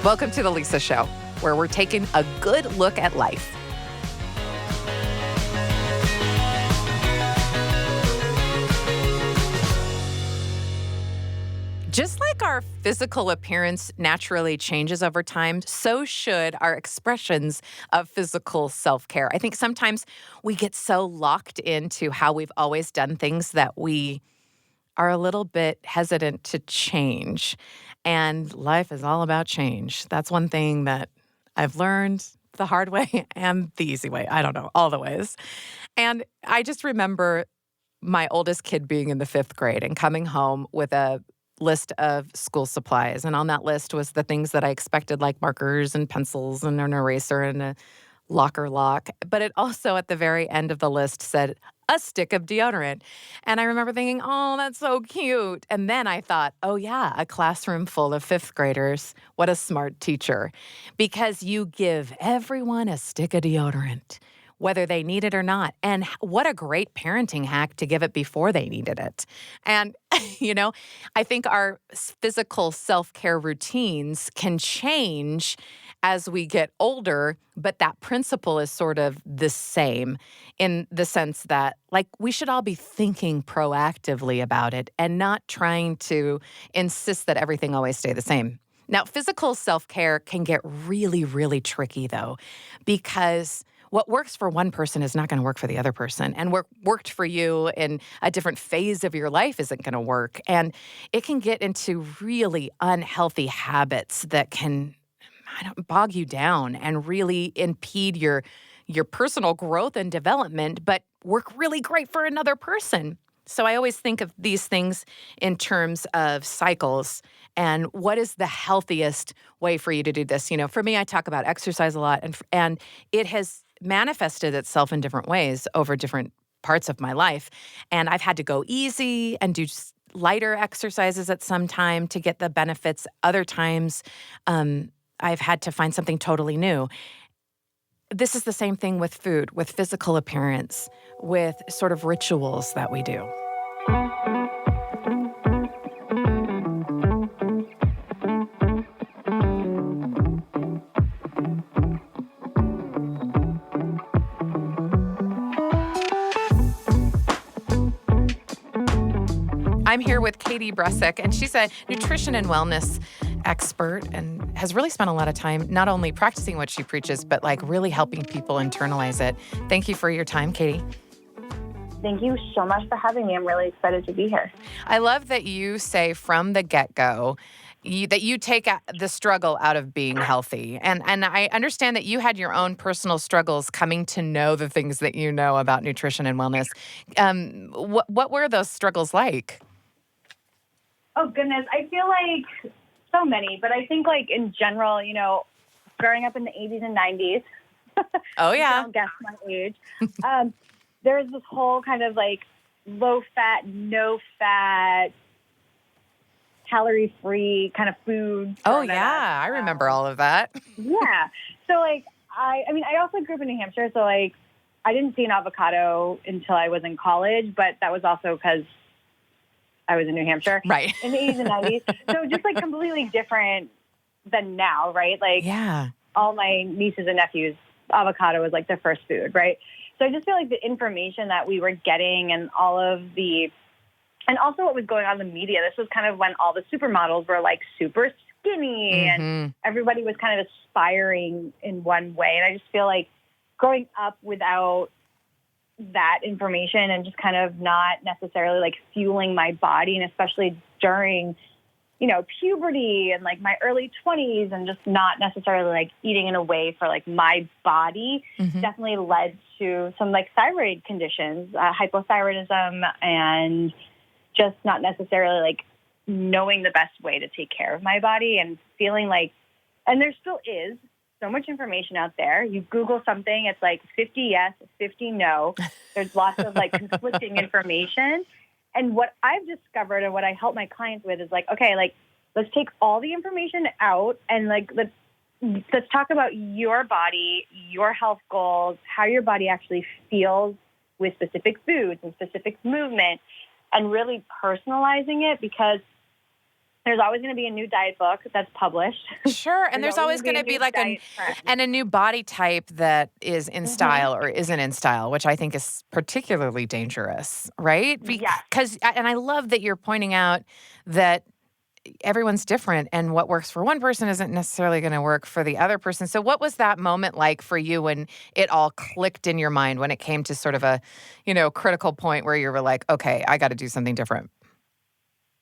Welcome to The Lisa Show, where we're taking a good look at life. Just like our physical appearance naturally changes over time, so should our expressions of physical self-care. I think sometimes we get so locked into how we've always done things that we are a little bit hesitant to change. And life is all about change. That's one thing that I've learned the hard way and the easy way. I don't know, all the ways. And I just remember my oldest kid being in the 5th grade and coming home with a list of school supplies. And on that list was the things that I expected, like markers and pencils and an eraser and a locker lock. But it also, at the very end of the list, said a stick of deodorant. And I remember thinking, oh, that's so cute. And then I thought, oh, yeah, a classroom full of 5th graders. What a smart teacher. Because you give everyone a stick of deodorant, whether they need it or not. And what a great parenting hack to give it before they needed it. And, I think our physical self-care routines can change as we get older, but that principle is sort of the same in the sense that, like, we should all be thinking proactively about it and not trying to insist that everything always stay the same. Now, physical self-care can get really, really tricky, though, because what works for one person is not going to work for the other person. And what worked for you in a different phase of your life isn't going to work. And it can get into really unhealthy habits that can bog you down and really impede your personal growth and development, but work really great for another person. So I always think of these things in terms of cycles and what is the healthiest way for you to do this. For me, I talk about exercise a lot, and it has manifested itself in different ways over different parts of my life. And I've had to go easy and do lighter exercises at some time to get the benefits. Other times, I've had to find something totally new. This is the same thing with food, with physical appearance, with sort of rituals that we do. I'm here with Katie Bressack, and she's a nutrition and wellness expert and has really spent a lot of time not only practicing what she preaches, but like really helping people internalize it. Thank you for your time, Katie. Thank you so much for having me. I'm really excited to be here. I love that you say from the get-go that you take the struggle out of being healthy. And I understand that you had your own personal struggles coming to know the things that you know about nutrition and wellness. What were those struggles like? Oh, goodness. I feel like so many, but I think like in general, growing up in the 80s and 90s. Oh, yeah. Don't guess my age. There's this whole kind of like low fat, no fat, calorie free kind of food. Oh, yeah. I remember all of that. Yeah. So like, I also grew up in New Hampshire. So like, I didn't see an avocado until I was in college, but that was also because I was in New Hampshire, right, in the 80s and 90s. So just like completely different than now, right? Like, yeah, all my nieces and nephews, avocado was like their first food, right? So I just feel like the information that we were getting and and also what was going on in the media, this was kind of when all the supermodels were like super skinny and everybody was kind of aspiring in one way. And I just feel like growing up without that information and just kind of not necessarily like fueling my body, and especially during, puberty and like my early 20s, and just not necessarily like eating in a way for like my body, definitely led to some like thyroid conditions, hypothyroidism, and just not necessarily like knowing the best way to take care of my body, and feeling like, and there still is so much information out there. You Google something, it's like 50 yes, 50 no. There's lots of like conflicting information. And what I've discovered and what I help my clients with is like, okay, like let's take all the information out and like let's talk about your body, your health goals, how your body actually feels with specific foods and specific movement, and really personalizing it, because There's always going to be a new diet book that's published. Sure, and there's always going to a be new like diet trend. a new body type that is in Hmm. style or isn't in style, which I think is particularly dangerous, right? Yes. Because and I love that you're pointing out that everyone's different and what works for one person isn't necessarily going to work for the other person. So what was that moment like for you when it all clicked in your mind when it came to sort of a, critical point where you were like, okay, I got to do something different?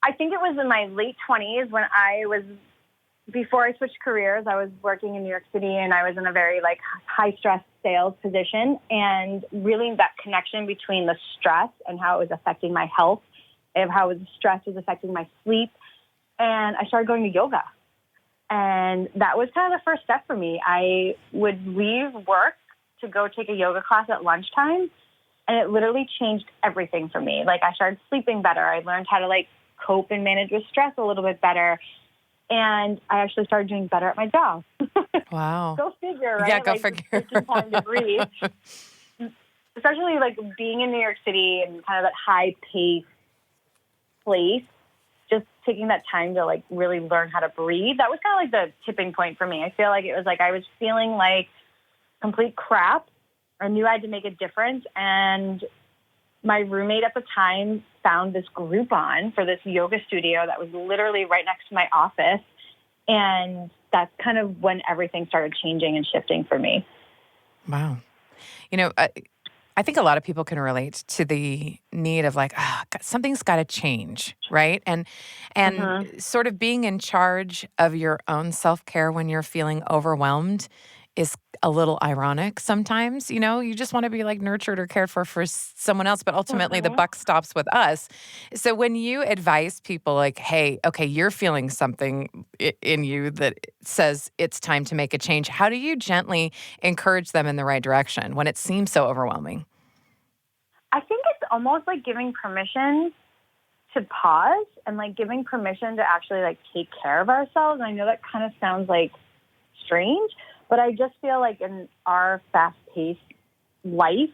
I think it was in my late 20s when before I switched careers, I was working in New York City and I was in a very like high stress sales position, and really that connection between the stress and how it was affecting my health and how the stress was affecting my sleep. And I started going to yoga. And that was kind of the first step for me. I would leave work to go take a yoga class at lunchtime, and it literally changed everything for me. Like I started sleeping better. I learned how to like cope and manage with stress a little bit better. And I actually started doing better at my job. Wow. Go figure, right? Yeah, go Like just figure. taking time to breathe. Especially like being in New York City and kind of that high pace place, just taking that time to like really learn how to breathe. That was kind of like the tipping point for me. I feel like it was like I was feeling like complete crap. I knew I had to make a difference. And my roommate at the time found this Groupon for this yoga studio that was literally right next to my office. And that's kind of when everything started changing and shifting for me. Wow. You know, I think a lot of people can relate to the need of like, something's got to change, right? And Hmm. sort of being in charge of your own self-care when you're feeling overwhelmed is a little ironic sometimes. You just want to be like nurtured or cared for someone else, but ultimately the Hmm. buck stops with us. So when you advise people like, hey, okay, you're feeling something in you that says it's time to make a change, how do you gently encourage them in the right direction when it seems so overwhelming? I think it's almost like giving permission to pause and like giving permission to actually like take care of ourselves. I know that kind of sounds like strange, but I just feel like in our fast-paced life,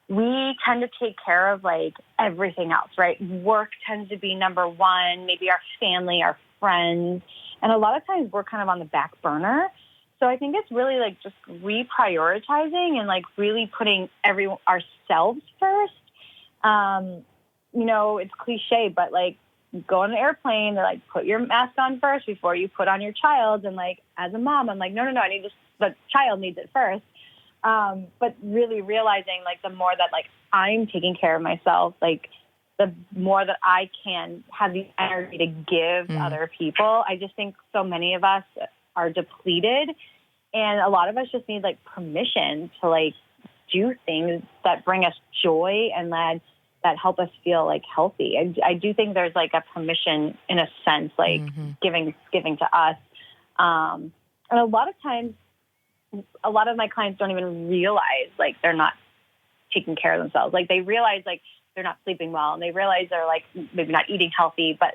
we tend to take care of like everything else, right? Work tends to be number one, maybe our family, our friends. And a lot of times we're kind of on the back burner. So I think it's really like just reprioritizing and like really putting ourselves first. It's cliche, but like go on an airplane, they're like, put your mask on first before you put on your child. And like, as a mom, I'm like, no, the child needs it first. But really realizing like the more that like I'm taking care of myself, like the more that I can have the energy to give to other people. I just think so many of us are depleted, and a lot of us just need like permission to like do things that bring us joy and that help us feel like healthy. I do think there's like a permission in a sense, like giving to us. And a lot of times, a lot of my clients don't even realize like they're not taking care of themselves. Like they realize like they're not sleeping well, and they realize they're like maybe not eating healthy, but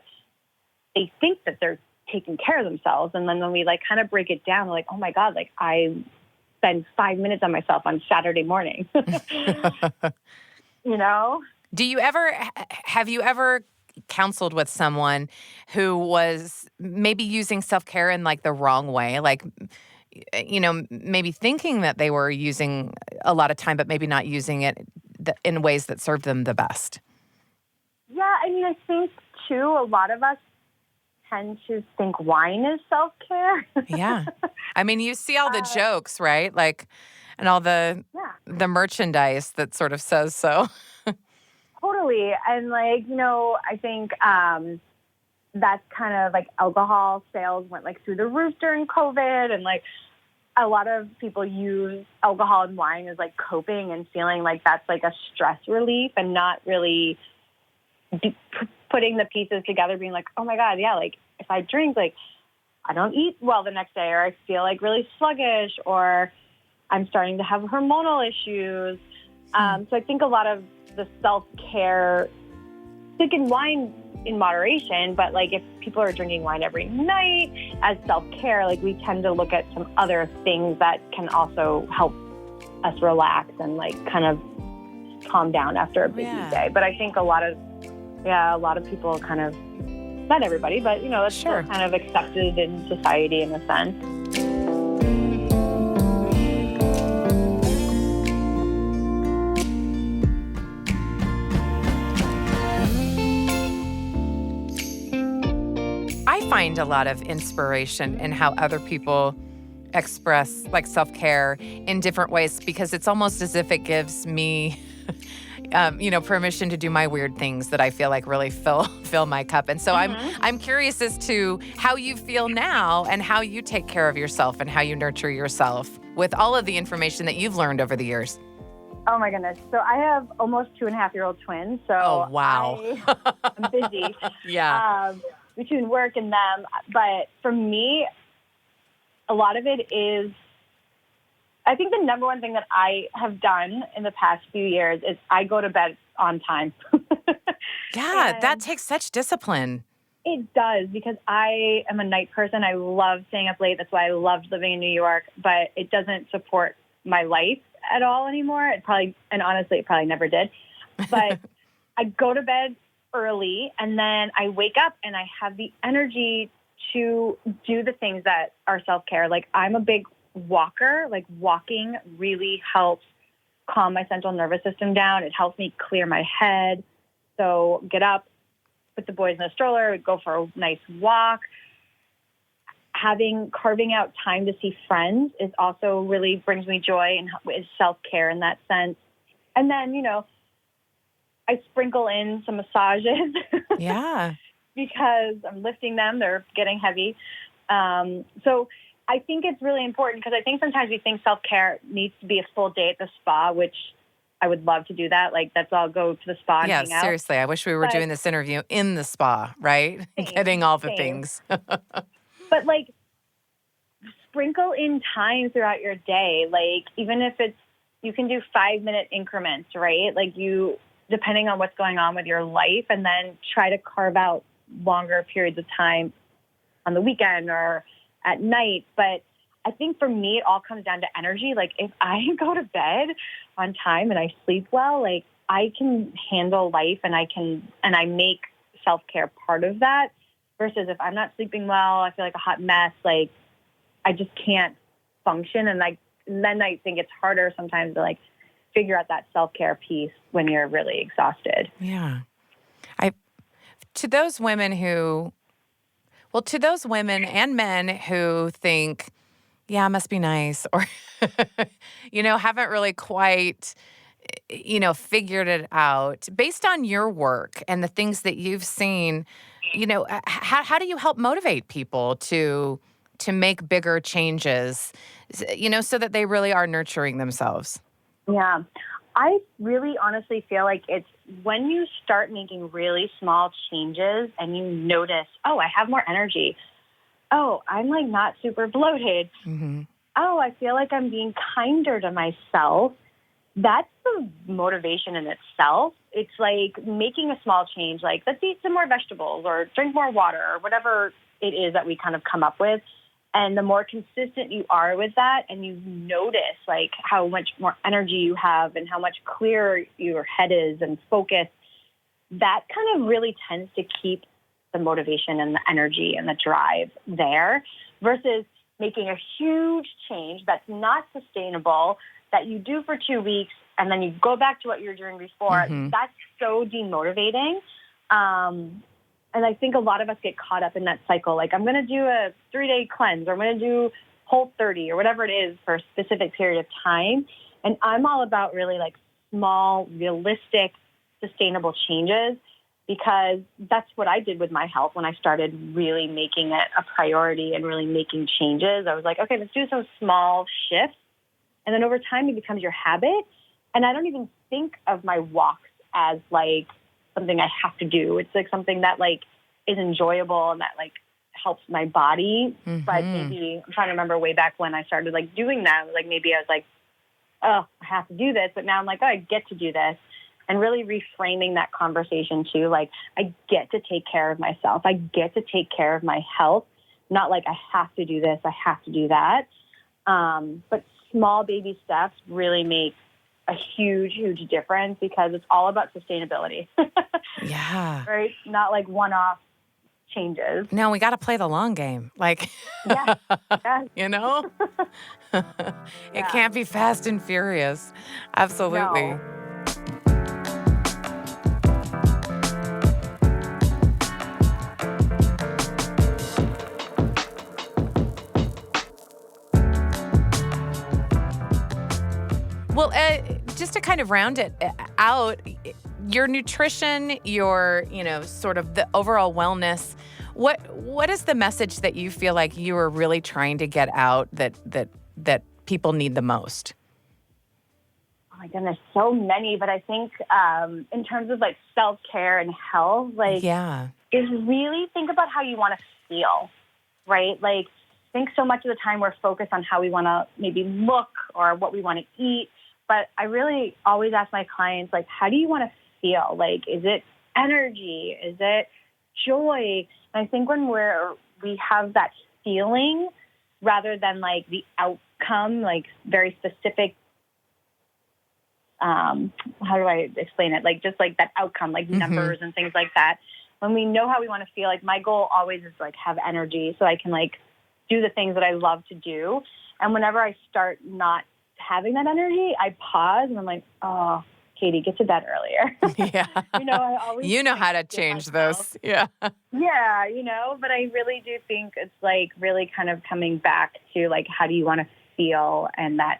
they think that they're taking care of themselves. And then when we like kind of break it down, we're like, oh my God, like I spend 5 minutes on myself on Saturday morning. you know? Have you ever counseled with someone who was maybe using self-care in like the wrong way? Like, maybe thinking that they were using a lot of time, but maybe not using it in ways that served them the best. Yeah, I mean, I think too, a lot of us tend to think wine is self-care. Yeah. I mean, you see all the jokes, right? Like, and all the merchandise that sort of says so. Totally. And like, I think that's kind of like alcohol sales went like through the roof during COVID. And like a lot of people use alcohol and wine as like coping and feeling like that's like a stress relief, and not really putting the pieces together, being like, oh my God, yeah, like if I drink, like I don't eat well the next day, or I feel like really sluggish, or I'm starting to have hormonal issues. So I think a lot of the self-care, drinking wine in moderation, but like if people are drinking wine every night as self-care, like we tend to look at some other things that can also help us relax and like kind of calm down after a busy day. But I think a lot of people kind of not everybody, but, that's still Sure. kind of accepted in society in a sense. I find a lot of inspiration in how other people express like self-care in different ways because it's almost as if it gives me permission to do my weird things that I feel like really fill my cup. And so Hmm. I'm curious as to how you feel now and how you take care of yourself and how you nurture yourself with all of the information that you've learned over the years. Oh my goodness. So I have almost 2.5-year-old twins. Oh, So wow. I'm busy Yeah. between work and them. But for me, a lot of it is, I think the number one thing that I have done in the past few years is I go to bed on time. Yeah, that And takes such discipline. it does, because I am a night person. I love staying up late. That's why I loved living in New York, but it doesn't support my life at all anymore. And honestly, it probably never did. But I go to bed early and then I wake up and I have the energy to do the things that are self-care. Like, I'm a big walker. Like, walking really helps calm my central nervous system down. It helps me clear my head. So get up, put the boys in a stroller, go for a nice walk. Carving out time to see friends is also really brings me joy and is self-care in that sense. And then, I sprinkle in some massages Yeah. because I'm lifting them. They're getting heavy. So I think it's really important, because I think sometimes we think self-care needs to be a full day at the spa, which I would love to do that. Like, that's all, go to the spa and Yeah, hang out. seriously. I wish we were But doing this interview in the spa, right? Getting same, all the same. things. But like, sprinkle in time throughout your day. Like, even if you can do 5-minute increments, right? Like, depending on what's going on with your life, and then try to carve out longer periods of time on the weekend or at night. But I think for me, it all comes down to energy. Like, if I go to bed on time and I sleep well, like, I can handle life, and I make self-care part of that, versus if I'm not sleeping well, I feel like a hot mess. Like, I just can't function. And then I think it's harder sometimes to like figure out that self-care piece when you're really exhausted. Yeah. I to those women to those women and men who think, yeah, it must be nice, or haven't really quite figured it out. Based on your work and the things that you've seen, how do you help motivate people to make bigger changes, so that they really are nurturing themselves? Yeah. I really honestly feel like it's when you start making really small changes and you notice, oh, I have more energy. Oh, I'm like not super bloated. Mhm. Oh, I feel like I'm being kinder to myself. That's the motivation in itself. It's like making a small change, like, let's eat some more vegetables or drink more water or whatever it is that we kind of come up with. And the more consistent you are with that, and you notice like how much more energy you have and how much clearer your head is and focus, that kind of really tends to keep the motivation and the energy and the drive there, versus making a huge change that's not sustainable, that you do for 2 weeks and then you go back to what you were doing before. Mhm. That's so demotivating. And I think a lot of us get caught up in that cycle. Like, I'm going to do a 3-day cleanse, or I'm going to do Whole30 or whatever it is for a specific period of time. And I'm all about really like small, realistic, sustainable changes, because that's what I did with my health when I started really making it a priority and really making changes. I was like, okay, let's do some small shifts. And then over time, it becomes your habit. And I don't even think of my walks as like something I have to do. It's like something that like is enjoyable and that like helps my body. But Mhm. maybe I'm trying to remember way back when I started like doing that. Like, maybe I was like, oh, I have to do this. But now I'm like, oh, I get to do this. And really reframing that conversation too. Like, I get to take care of myself. I get to take care of my health. Not like I have to do this, I have to do that. But small baby steps really make a huge, huge difference, because it's all about sustainability, Yeah. right? Not like one-off changes. No, we got to play the long game. Like, Yes, yes. you know, it Yeah. can't be fast and furious. Absolutely. No. Well, just to kind of round it out, your nutrition, your, sort of the overall wellness, what is the message that you feel like you are really trying to get out that people need the most? Oh my goodness, so many. But I think in terms of like self-care and health, like Yeah. is really think about how you want to feel, right? Like I think so much of the time we're focused on how we want to maybe look or what we want to eat. But I really always ask my clients, like, how do you want to feel? Like, is it energy? Is it joy? And I think when we have that feeling rather than like the outcome, like very specific, how do I explain it? Like just like that outcome, like numbers and things like that. When we know how we want to feel, like my goal always is like have energy so I can like do the things that I love to do. And whenever I start not having that energy, I pause and I'm like, oh, Katie, get to bed earlier. Yeah. I always how to change those. Yeah. Yeah, but I really do think it's like really kind of coming back to like how do you want to feel and that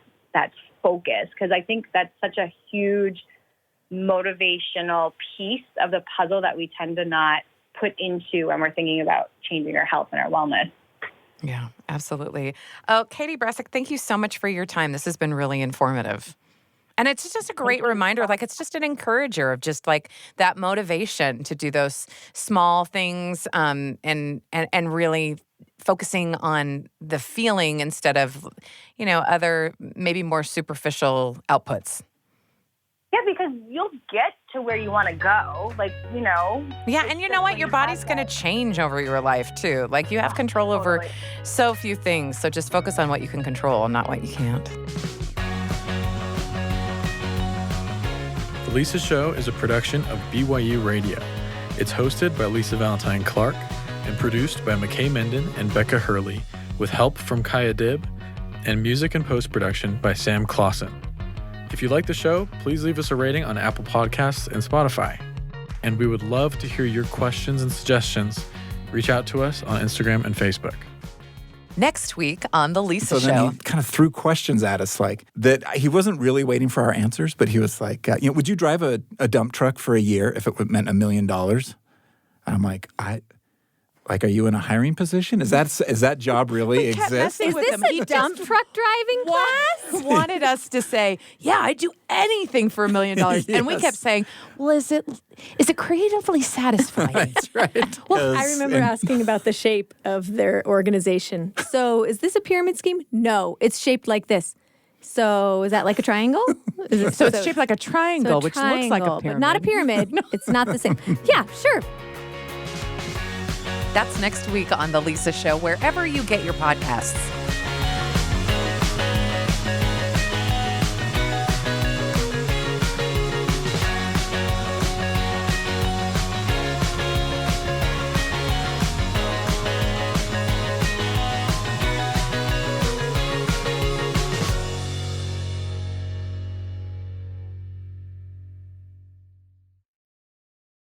focus, because I think that's such a huge motivational piece of the puzzle that we tend to not put into when we're thinking about changing our health and our wellness. Yeah, absolutely. Oh, Katie Bressack, thank you so much for your time. This has been really informative. And it's just a great reminder, like it's just an encourager of just like that motivation to do those small things and really focusing on the feeling instead of, other maybe more superficial outputs. Yeah, because you'll get to where you want to go, Yeah, and you know what? Your body's going to change over your life, too. Like, you have control over so few things. So just focus on what you can control, not what you can't. The Lisa Show is a production of BYU Radio. It's hosted by Lisa Valentine Clark and produced by McKay Menden and Becca Hurley, with help from Kaya Dibb, and music and post-production by Sam Clausen. If you like the show, please leave us a rating on Apple Podcasts and Spotify. And we would love to hear your questions and suggestions. Reach out to us on Instagram and Facebook. Next week on The Lisa So Show. then he kind of threw questions at us like that. He wasn't really waiting for our answers, but he was like, would you drive a dump truck for a year if it meant $1 million? And I'm like, are you in a hiring position? Is that job really exist? Is this a dump truck driving class? Wanted us to say, yeah, I'd do anything for $1 million. Yes. And we kept saying, well, is it creatively satisfying? That's right. Well, I remember asking about the shape of their organization. So is this a pyramid scheme? No, it's shaped like this. So is that like a triangle? So it's shaped like a triangle, which looks like a pyramid. But not a pyramid. No. It's not the same. Yeah, sure. That's next week on The Lisa Show, wherever you get your podcasts.